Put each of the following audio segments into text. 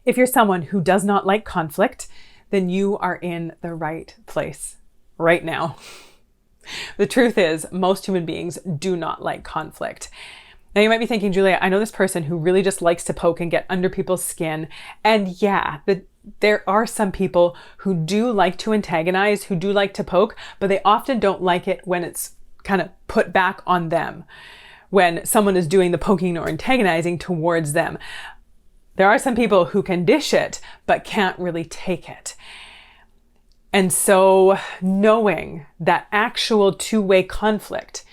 If you're someone who does not like conflict, then you are in the right place right now. The truth is, most human beings do not like conflict. Now you might be thinking, Julia, I know this person who really just likes to poke and get under people's skin. And yeah, there are some people who do like to antagonize, who do like to poke, but they often don't like it when it's kind of put back on them, when someone is doing the poking or antagonizing towards them. There are some people who can dish it, but can't really take it. And so knowing that actual two-way conflict,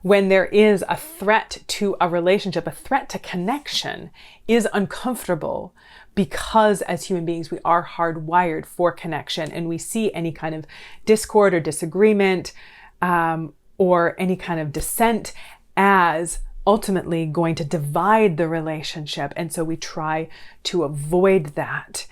when there is a threat to a relationship, a threat to connection, is uncomfortable, because as human beings, we are hardwired for connection, and we see any kind of discord or disagreement or any kind of dissent as ultimately going to divide the relationship. And so we try to avoid that.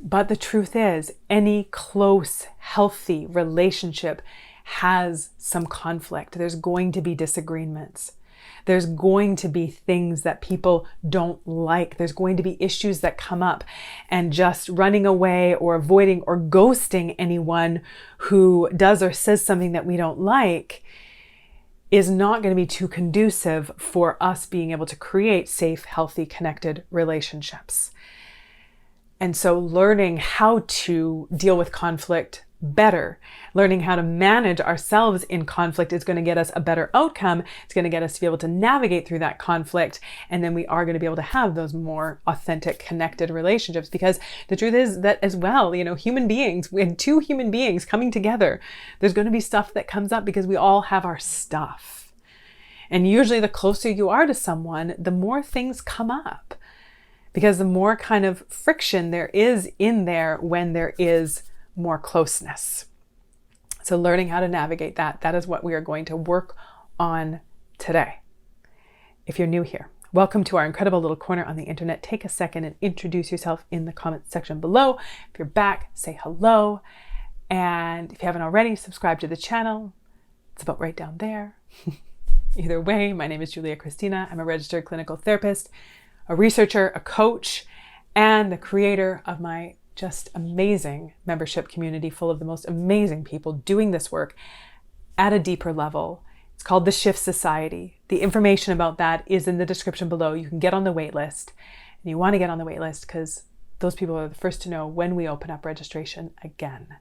But the truth is, any close, healthy relationship has some conflict. There's going to be disagreements. There's going to be things that people don't like. There's going to be issues that come up, and just running away or avoiding or ghosting anyone who does or says something that we don't like is not going to be too conducive for us being able to create safe, healthy, connected relationships. And so learning how to deal with conflict better, learning how to manage ourselves in conflict is going to get us a better outcome. It's going to get us to be able to navigate through that conflict. And then we are going to be able to have those more authentic, connected relationships. Because the truth is that as well, human beings, when two human beings coming together, there's going to be stuff that comes up because we all have our stuff. And usually the closer you are to someone, the more things come up, because the more kind of friction there is in there when there is more closeness. So learning how to navigate that is what we are going to work on today. If you're new here, welcome to our incredible little corner on the internet. Take a second and introduce yourself in the comment section below. If you're back, say hello. And if you haven't already, subscribe to the channel. It's about right down there. Either way, my name is Julia Kristina. I'm a registered clinical therapist, a researcher, a coach, and the creator of my just amazing membership community full of the most amazing people doing this work at a deeper level. It's called the Shift Society. The information about that is in the description below. You can get on the wait list, and you want to get on the wait list because those people are the first to know when we open up registration again.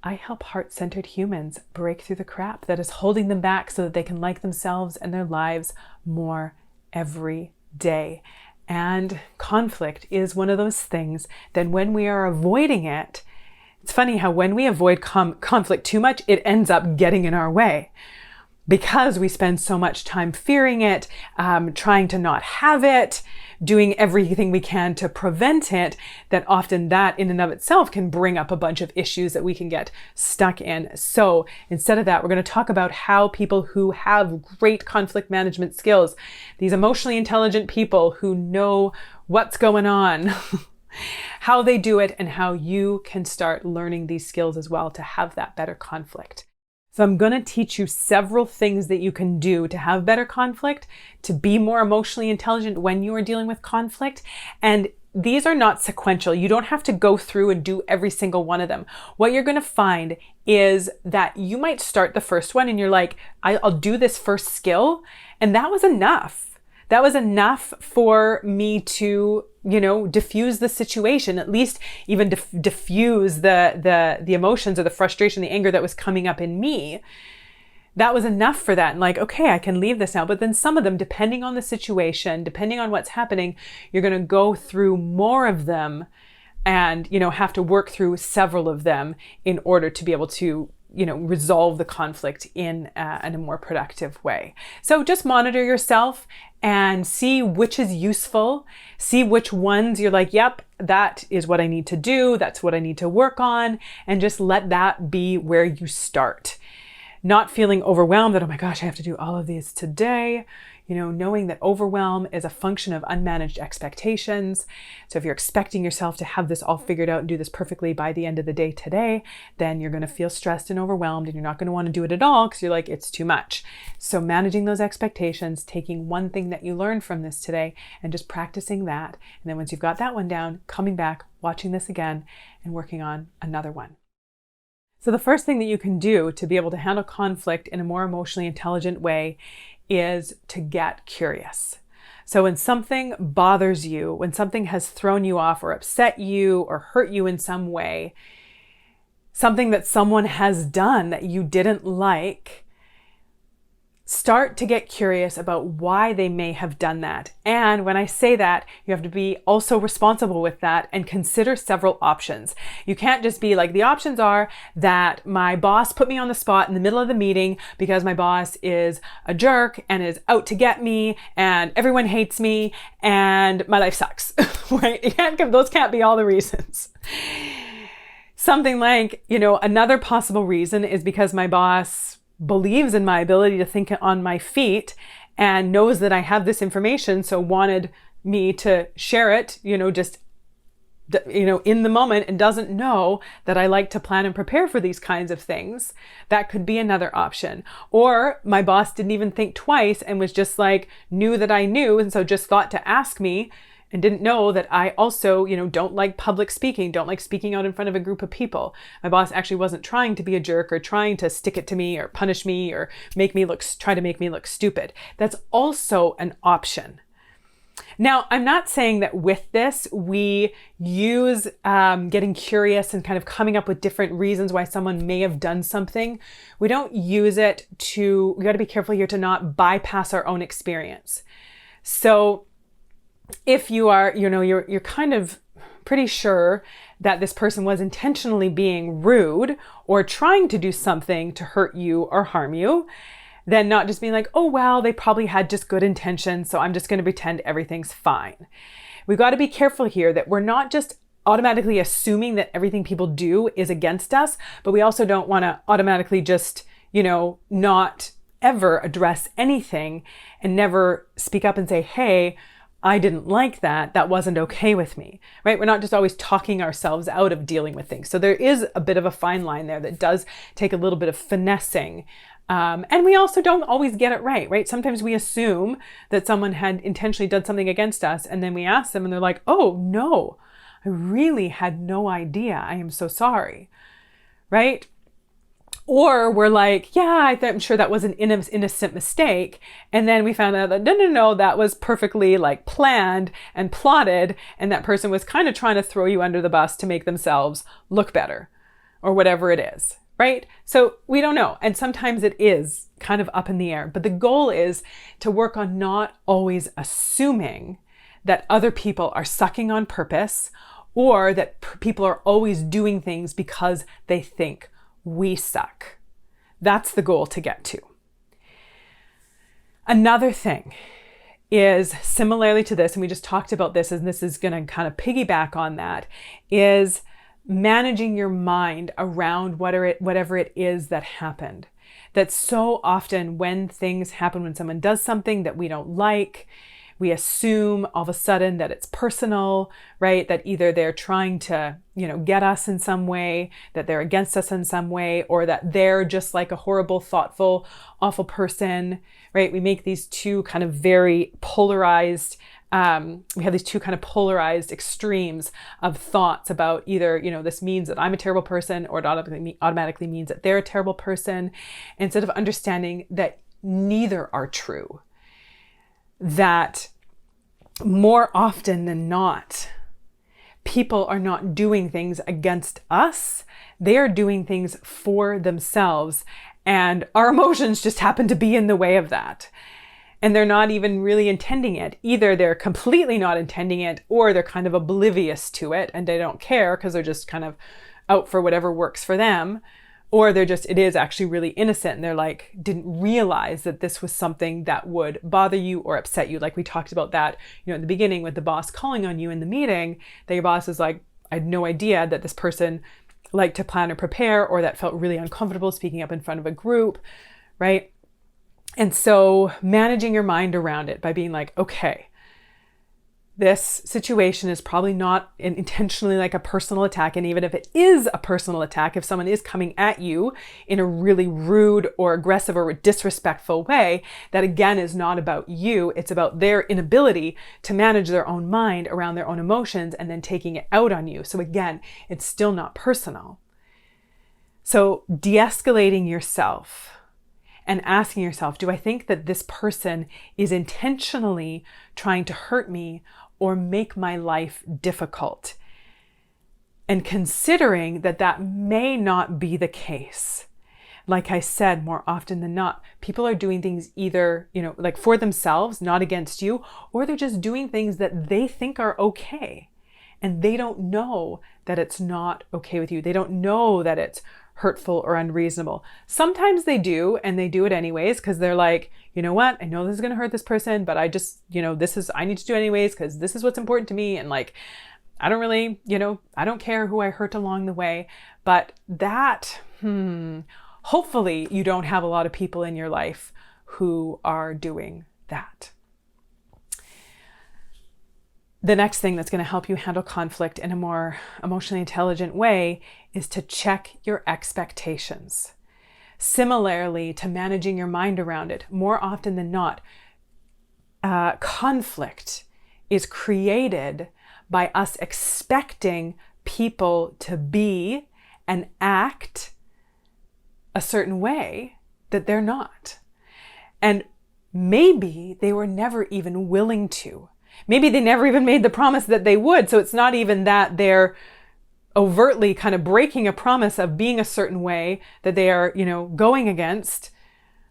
I help heart-centered humans break through the crap that is holding them back so that they can like themselves and their lives more every day. And conflict is one of those things that when we are avoiding it, it's funny how when we avoid conflict too much, it ends up getting in our way. Because we spend so much time fearing it, trying to not have it, doing everything we can to prevent it, that often that in and of itself can bring up a bunch of issues that we can get stuck in. So instead of that, we're going to talk about how people who have great conflict management skills, these emotionally intelligent people who know what's going on, how they do it, and how you can start learning these skills as well to have that better conflict. So I'm going to teach you several things that you can do to have better conflict, to be more emotionally intelligent when you are dealing with conflict. And these are not sequential. You don't have to go through and do every single one of them. What you're going to find is that you might start the first one and you're like, I'll do this first skill. And that was enough. That was enough for me to, diffuse the situation, at least even diffuse the emotions or the frustration, the anger that was coming up in me. That was enough for that. And like, okay, I can leave this now. But then some of them, depending on the situation, depending on what's happening, you're going to go through more of them and, have to work through several of them in order to be able to resolve the conflict in a more productive way. So just monitor yourself and see which is useful, see which ones you're like, yep, that is what I need to do. That's what I need to work on. And just let that be where you start. not feeling overwhelmed that, oh my gosh, I have to do all of these today. Knowing that overwhelm is a function of unmanaged expectations. So if you're expecting yourself to have this all figured out and do this perfectly by the end of the day today, then you're going to feel stressed and overwhelmed, and you're not going to want to do it at all because you're like, it's too much. So managing those expectations, taking one thing that you learned from this today and just practicing that. And then once you've got that one down, coming back, watching this again, and working on another one. So the first thing that you can do to be able to handle conflict in a more emotionally intelligent way is to get curious. So when something bothers you, when something has thrown you off or upset you or hurt you in some way, something that someone has done that you didn't like, start to get curious about why they may have done that. And when I say that, you have to be also responsible with that and consider several options. You can't just be like, the options are that my boss put me on the spot in the middle of the meeting because my boss is a jerk and is out to get me and everyone hates me and my life sucks, right? Those can't be all the reasons. Something like, another possible reason is because my boss believes in my ability to think on my feet and knows that I have this information, so wanted me to share it, in the moment, and doesn't know that I like to plan and prepare for these kinds of things. That could be another option. Or my boss didn't even think twice and was just like, knew that I knew, and so just thought to ask me and didn't know that I also, don't like public speaking, don't like speaking out in front of a group of people. My boss actually wasn't trying to be a jerk or trying to stick it to me or punish me or try to make me look stupid. That's also an option. Now, I'm not saying that with this, we use getting curious and kind of coming up with different reasons why someone may have done something. We don't use it we got to be careful here to not bypass our own experience. So if you are, you're kind of pretty sure that this person was intentionally being rude or trying to do something to hurt you or harm you, then not just being like, oh, well, they probably had just good intentions, so I'm just going to pretend everything's fine. We've got to be careful here that we're not just automatically assuming that everything people do is against us, but we also don't want to automatically just, not ever address anything and never speak up and say, hey, I didn't like that. That wasn't okay with me, right? We're not just always talking ourselves out of dealing with things. So there is a bit of a fine line there that does take a little bit of finessing. And we also don't always get it right? Sometimes we assume that someone had intentionally done something against us, and then we ask them and they're like, oh no, I really had no idea. I am so sorry, right? Or we're like, yeah, I'm sure that was an innocent mistake. And then we found out that no, that was perfectly planned and plotted. And that person was kind of trying to throw you under the bus to make themselves look better or whatever it is, right? So we don't know. And sometimes it is kind of up in the air. But the goal is to work on not always assuming that other people are sucking on purpose or that people are always doing things because they think we suck. That's the goal to get to. Another thing is similarly to this, and we just talked about this, and this is going to kind of piggyback on that, is managing your mind around whatever it is that happened. That so often when things happen, when someone does something that we don't like, we assume all of a sudden that it's personal, right? That either they're trying to, get us in some way, that they're against us in some way, or that they're just like a horrible, thoughtful, awful person, right? We make these two kind of very polarized, we have these two kind of polarized extremes of thoughts about either, this means that I'm a terrible person or it automatically means that they're a terrible person, instead of understanding that neither are true. That more often than not, people are not doing things against us. They are doing things for themselves. And our emotions just happen to be in the way of that. And they're not even really intending it. Either they're completely not intending it, or they're kind of oblivious to it and they don't care because they're just kind of out for whatever works for them. Or it is actually really innocent and they're didn't realize that this was something that would bother you or upset you. Like we talked about that, at the beginning with the boss calling on you in the meeting, that your boss is like, I had no idea that this person like to plan or prepare, or that felt really uncomfortable speaking up in front of a group, right? And so managing your mind around it by being like, okay, this situation is probably not intentionally like a personal attack. And even if it is a personal attack, if someone is coming at you in a really rude or aggressive or disrespectful way, that again is not about you. It's about their inability to manage their own mind around their own emotions and then taking it out on you. So again, it's still not personal. So de-escalating yourself and asking yourself, do I think that this person is intentionally trying to hurt me or make my life difficult? And considering that that may not be the case. Like I said, more often than not, people are doing things either, like for themselves, not against you, or they're just doing things that they think are okay. And they don't know that it's not okay with you. They don't know that it's hurtful or unreasonable. Sometimes they do, and they do it anyways because they're like, you know what? I know this is going to hurt this person, but I just, I need to do it anyways because this is what's important to me. And like, I don't really, I don't care who I hurt along the way. But that, hopefully you don't have a lot of people in your life who are doing that. The next thing that's going to help you handle conflict in a more emotionally intelligent way is to check your expectations. Similarly to managing your mind around it, more often than not, conflict is created by us expecting people to be and act a certain way that they're not. And maybe they were never even willing to. Maybe they never even made the promise that they would. So it's not even that they're overtly kind of breaking a promise of being a certain way that they are, going against,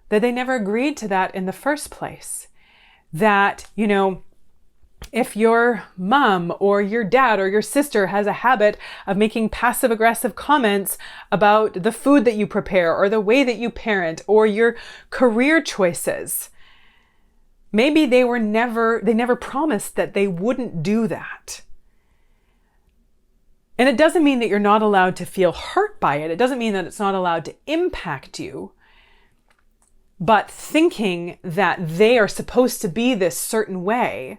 that they never agreed to that in the first place. That, if your mom or your dad or your sister has a habit of making passive aggressive comments about the food that you prepare or the way that you parent or your career choices, maybe they never promised that they wouldn't do that. And it doesn't mean that you're not allowed to feel hurt by it. It doesn't mean that it's not allowed to impact you. But thinking that they are supposed to be this certain way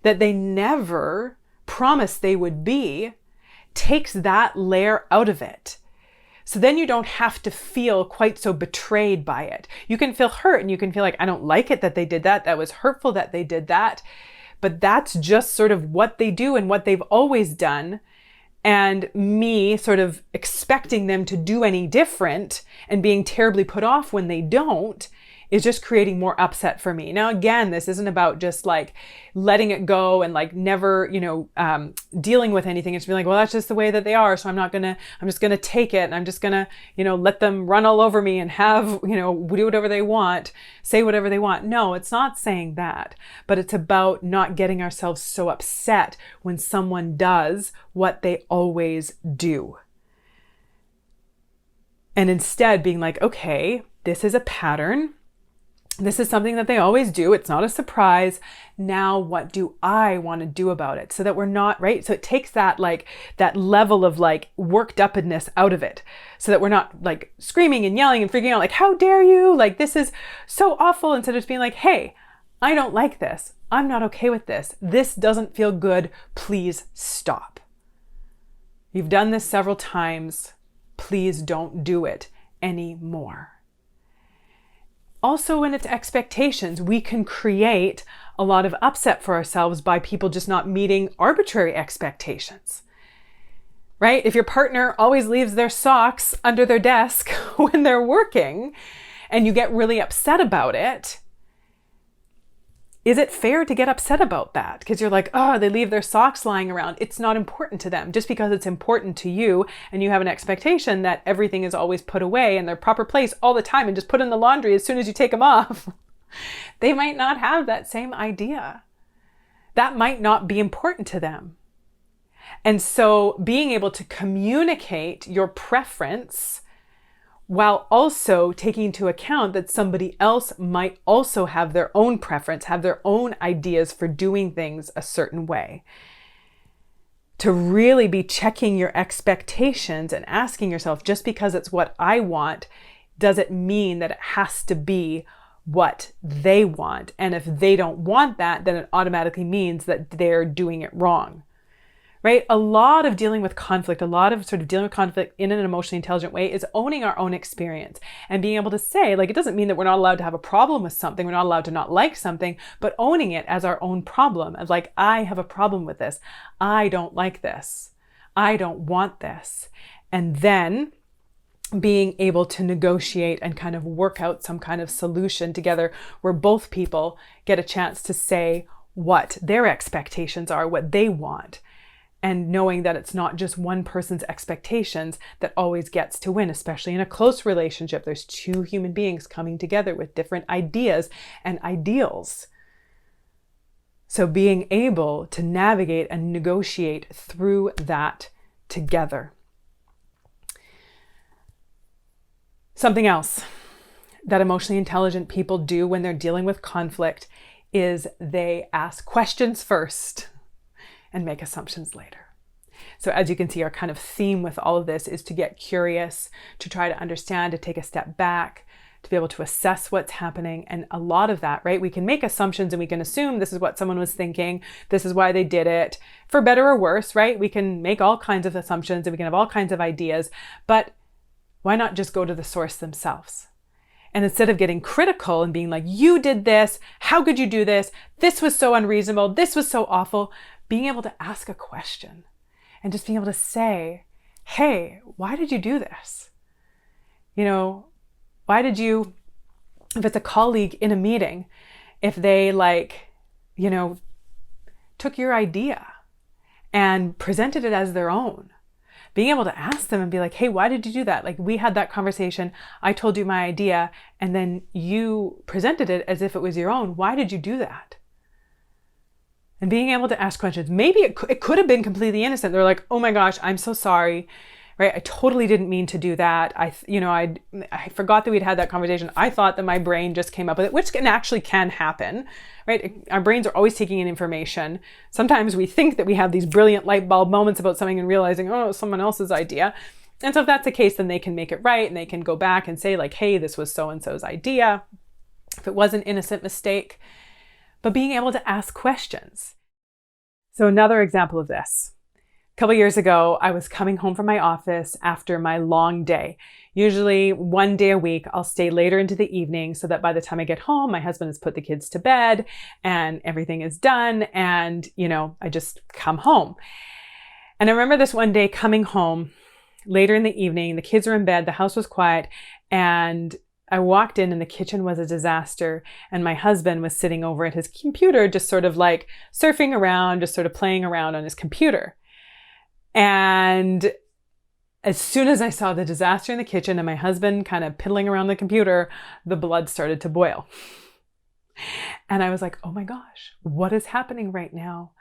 that they never promised they would be takes that layer out of it. So then you don't have to feel quite so betrayed by it. You can feel hurt and you can feel like, I don't like it that they did that. That was hurtful that they did that. But that's just sort of what they do and what they've always done. And me sort of expecting them to do any different and being terribly put off when they don't is just creating more upset for me. Now, again, this isn't about just like letting it go and like never, dealing with anything. It's being like, well, that's just the way that they are. So I'm just going to take it and I'm just going to, let them run all over me and have, do whatever they want, say whatever they want. No, it's not saying that, but it's about not getting ourselves so upset when someone does what they always do. And instead being like, okay, this is a pattern. This is something that they always do. It's not a surprise. Now, what do I want to do about it? So that we're not, right? So it takes that level of worked upness out of it. So that we're not like screaming and yelling and freaking out like, how dare you? Like, this is so awful. Instead of just being like, hey, I don't like this. I'm not okay with this. This doesn't feel good. Please stop. You've done this several times. Please don't do it anymore. Also, when it's expectations, we can create a lot of upset for ourselves by people just not meeting arbitrary expectations, right? If your partner always leaves their socks under their desk when they're working and you get really upset about it, is it fair to get upset about that? Because you're like, oh, they leave their socks lying around. It's not important to them. Just because it's important to you and you have an expectation that everything is always put away in their proper place all the time and just put in the laundry as soon as you take them off, they might not have that same idea. That might not be important to them. And so being able to communicate your preference while also taking into account that somebody else might also have their own preference, have their own ideas for doing things a certain way. to really be checking your expectations and asking yourself, just because it's what I want, does it mean that it has to be what they want? And if they don't want that, then it automatically means that they're doing it wrong, right? A lot of dealing with conflict, a lot of sort of dealing with conflict in an emotionally intelligent way is owning our own experience and being able to say, like, it doesn't mean that we're not allowed to have a problem with something. We're not allowed to not like something, but owning it as our own problem, as like, I have a problem with this. I don't like this. I don't want this. And then being able to negotiate and kind of work out some kind of solution together where both people get a chance to say what their expectations are, what they want, and knowing that it's not just one person's expectations that always gets to win, especially in a close relationship. There's two human beings coming together with different ideas and ideals. So being able to navigate and negotiate through that together. Something else that emotionally intelligent people do when they're dealing with conflict is they ask questions first and make assumptions later. So as you can see, our kind of theme with all of this is to get curious, to try to understand, to take a step back, to be able to assess what's happening. And a lot of that, right? We can make assumptions and we can assume this is what someone was thinking. This is why they did it, for better or worse, right? We can make all kinds of assumptions and we can have all kinds of ideas, but why not just go to the source themselves? And instead of getting critical and being like, you did this, how could you do this? This was so unreasonable. This was so awful. Being able to ask a question and just being able to say, hey, why did you do this? You know, why did you, if it's a colleague in a meeting, if they took your idea and presented it as their own, being able to ask them and be like, hey, why did you do that? Like, we had that conversation. I told you my idea and then you presented it as if it was your own. Why did you do that? And being able to ask questions. Maybe it could have been completely innocent. They're like, oh my gosh, I'm so sorry. Right? I totally didn't mean to do that. I forgot that we'd had that conversation. I thought that my brain just came up with it, which can happen, right? Our brains are always taking in information. Sometimes we think that we have these brilliant light bulb moments about something and realizing, oh, it's someone else's idea. And so if that's the case, then they can make it right and they can go back and say like, hey, this was so-and-so's idea. If it was an innocent mistake, but being able to ask questions. So another example of this. A couple years ago, I was coming home from my office after my long day. Usually one day a week, I'll stay later into the evening so that by the time I get home, my husband has put the kids to bed and everything is done. And, I just come home. And I remember this one day coming home later in the evening, the kids were in bed, the house was quiet, and I walked in and the kitchen was a disaster. And my husband was sitting over at his computer, just sort of like surfing around, just sort of playing around on his computer. And as soon as I saw the disaster in the kitchen and my husband kind of piddling around the computer, the blood started to boil. And I was like, oh my gosh, what is happening right now?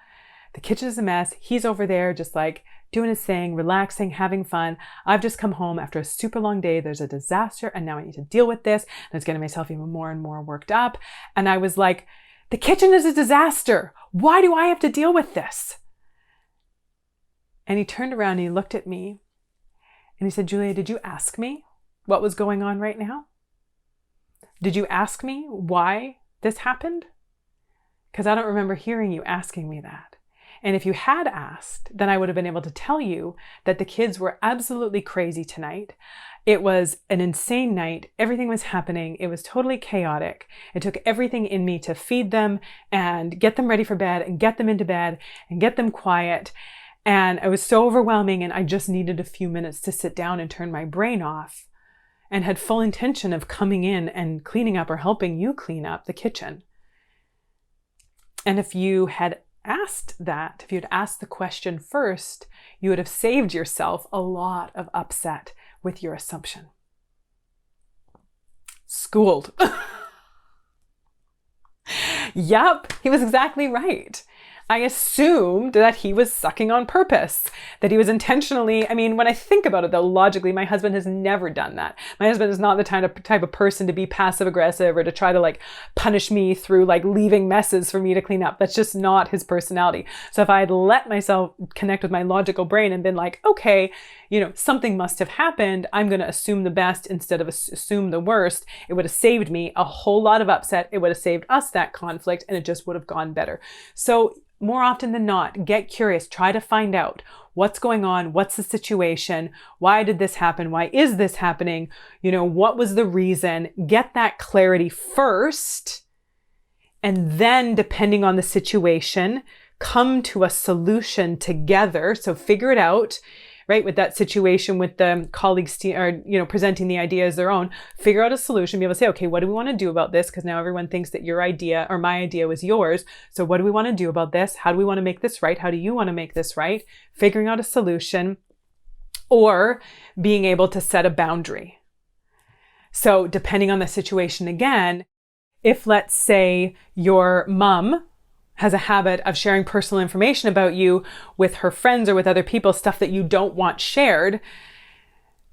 The kitchen is a mess. He's over there just like doing his thing, relaxing, having fun. I've just come home after a super long day. There's a disaster and now I need to deal with this. And it's getting myself even more and more worked up. And I was like, the kitchen is a disaster. Why do I have to deal with this? And he turned around and he looked at me and he said, Julia, did you ask me what was going on right now? Did you ask me why this happened? Because I don't remember hearing you asking me that. And if you had asked, then I would have been able to tell you that the kids were absolutely crazy tonight. It was an insane night. Everything was happening. It was totally chaotic. It took everything in me to feed them and get them ready for bed and get them into bed and get them quiet. And it was so overwhelming and I just needed a few minutes to sit down and turn my brain off, and had full intention of coming in and cleaning up or helping you clean up the kitchen. And if you had asked that, if you'd asked the question first, you would have saved yourself a lot of upset with your assumption. Schooled. Yep, he was exactly right. I assumed that he was sucking on purpose, that he was intentionally, I mean, when I think about it though, logically, my husband has never done that. My husband is not the type of person to be passive aggressive or to try to like punish me through like leaving messes for me to clean up. That's just not his personality. So if I had let myself connect with my logical brain and been like, okay, you know, something must have happened, I'm going to assume the best instead of assume the worst, it would have saved me a whole lot of upset. It would have saved us that conflict, and it just would have gone better. So more often than not, get curious, try to find out what's going on, what's the situation, why did this happen, why is this happening, you know, what was the reason, get that clarity first, and then depending on the situation, come to a solution together. So figure it out, right? With that situation with the colleagues or, you know, presenting the idea as their own, figure out a solution, be able to say, okay, what do we want to do about this? Because now everyone thinks that your idea or my idea was yours. So what do we want to do about this? How do we want to make this right? How do you want to make this right? Figuring out a solution, or being able to set a boundary. So depending on the situation again, if let's say your mom has a habit of sharing personal information about you with her friends or with other people, stuff that you don't want shared,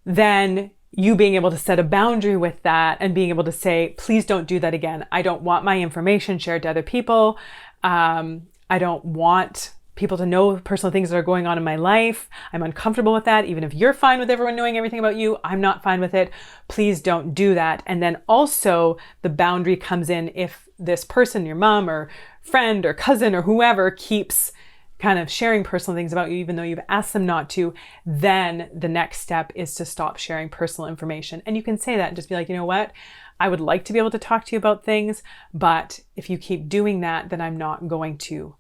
then you being able to set a boundary with that and being able to say, please don't do that again. I don't want my information shared to other people. I don't want people to know personal things that are going on in my life. I'm uncomfortable with that. Even if you're fine with everyone knowing everything about you, I'm not fine with it. Please don't do that. And then also the boundary comes in if this person, your mom or friend or cousin or whoever, keeps kind of sharing personal things about you, even though you've asked them not to, then the next step is to stop sharing personal information. And you can say that and just be like, you know what? I would like to be able to talk to you about things, but if you keep doing that, then I'm not going to.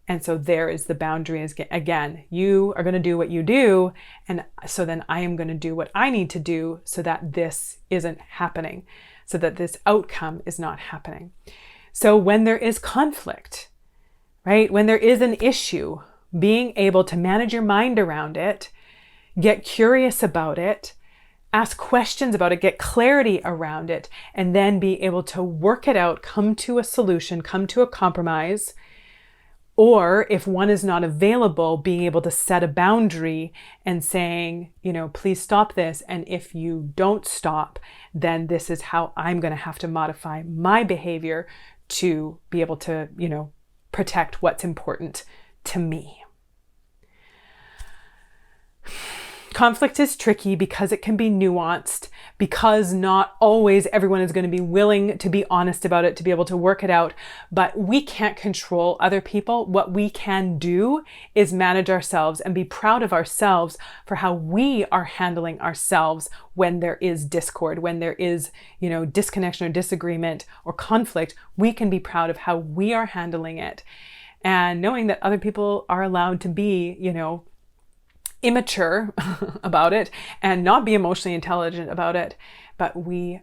And so there is the boundary. Is again, you are going to do what you do. And so then I am going to do what I need to do so that this isn't happening, so that this outcome is not happening. So when there is conflict, right? When there is an issue, being able to manage your mind around it, get curious about it, ask questions about it, get clarity around it, and then be able to work it out, come to a solution, come to a compromise. Or if one is not available, being able to set a boundary and saying, you know, please stop this. And if you don't stop, then this is how I'm going to have to modify my behavior to be able to, you know, protect what's important to me. Conflict is tricky because it can be nuanced, because not always everyone is going to be willing to be honest about it, to be able to work it out. But we can't control other people. What we can do is manage ourselves and be proud of ourselves for how we are handling ourselves when there is discord, when there is, you know, disconnection or disagreement or conflict. We can be proud of how we are handling it, and knowing that other people are allowed to be, you know, immature about it and not be emotionally intelligent about it, but we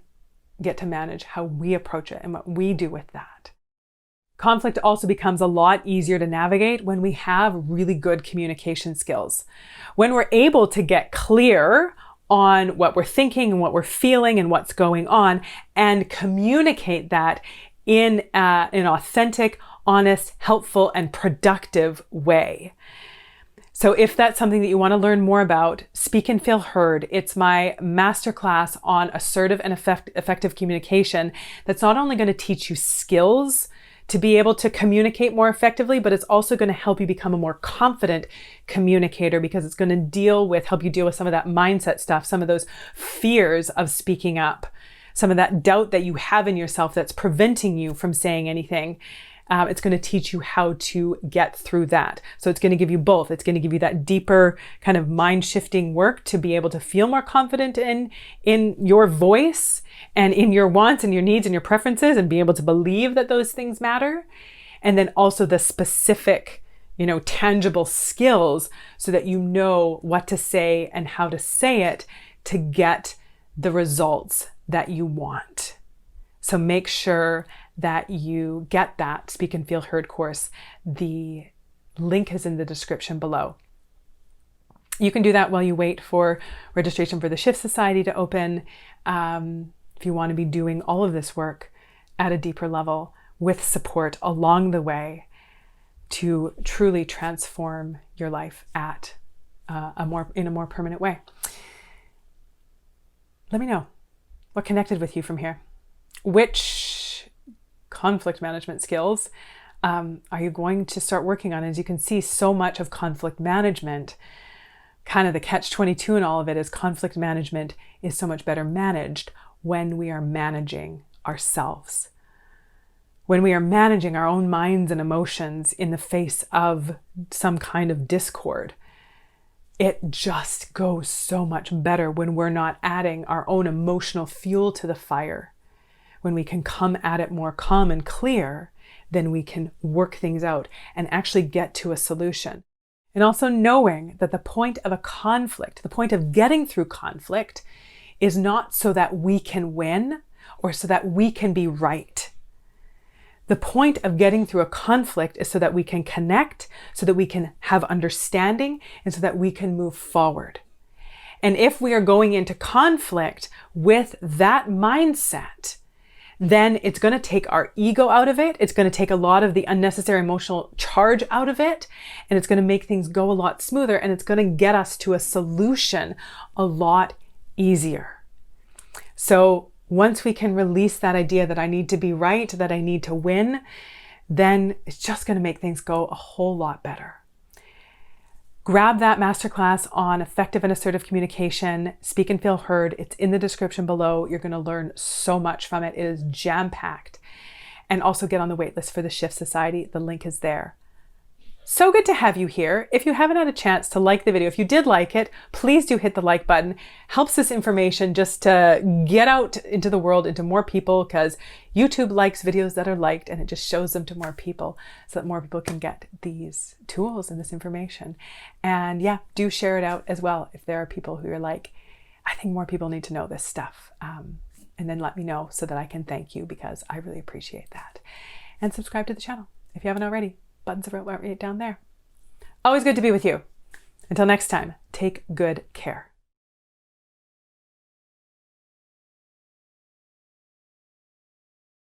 get to manage how we approach it and what we do with that. Conflict also becomes a lot easier to navigate when we have really good communication skills. When we're able to get clear on what we're thinking and what we're feeling and what's going on, and communicate that in an authentic, honest, helpful, and productive way. So if that's something that you want to learn more about, Speak and Feel Heard. It's my masterclass on assertive and effective communication that's not only going to teach you skills to be able to communicate more effectively, but it's also going to help you become a more confident communicator, because it's going to help you deal with some of that mindset stuff, some of those fears of speaking up, some of that doubt that you have in yourself that's preventing you from saying anything. It's going to teach you how to get through that. So it's going to give you both. It's going to give you that deeper kind of mind shifting work to be able to feel more confident in your voice and in your wants and your needs and your preferences, and be able to believe that those things matter. And then also the specific, you know, tangible skills so that you know what to say and how to say it to get the results that you want. So make sure that you get that Speak and Feel Heard course. The link is in the description below. You can do that while you wait for registration for the Shift Society to open. If you want to be doing all of this work at a deeper level with support along the way, to truly transform your life at in a more permanent way. Let me know what connected with you from here. Which conflict management skills are you going to start working on? As you can see, so much of conflict management, kind of the catch-22 in all of it, is conflict management is so much better managed when we are managing ourselves. When we are managing our own minds and emotions in the face of some kind of discord, it just goes so much better when we're not adding our own emotional fuel to the fire. When we can come at it more calm and clear, then we can work things out and actually get to a solution. And also knowing that the point of a conflict, the point of getting through conflict, is not so that we can win or so that we can be right. The point of getting through a conflict is so that we can connect, so that we can have understanding, and so that we can move forward. And if we are going into conflict with that mindset, then it's going to take our ego out of it. It's going to take a lot of the unnecessary emotional charge out of it. And it's going to make things go a lot smoother. And it's going to get us to a solution a lot easier. So once we can release that idea that I need to be right, that I need to win, then it's just going to make things go a whole lot better. Grab that masterclass on effective and assertive communication, speak and feel heard. It's in the description below. You're going to learn so much from it. It is jam-packed. And also get on the waitlist for the Shift Society. The link is there. So good to have you here. If you haven't had a chance to like the video, if you did like it, please do hit the like button. Helps this information just to get out into the world, into more people, because YouTube likes videos that are liked and it just shows them to more people so that more people can get these tools and this information. And yeah, do share it out as well if there are people who are like, I think more people need to know this stuff. And then let me know so that I can thank you, because I really appreciate that. And subscribe to the channel if you haven't already. Buttons are right down there. Always good to be with you. Until next time, take good care.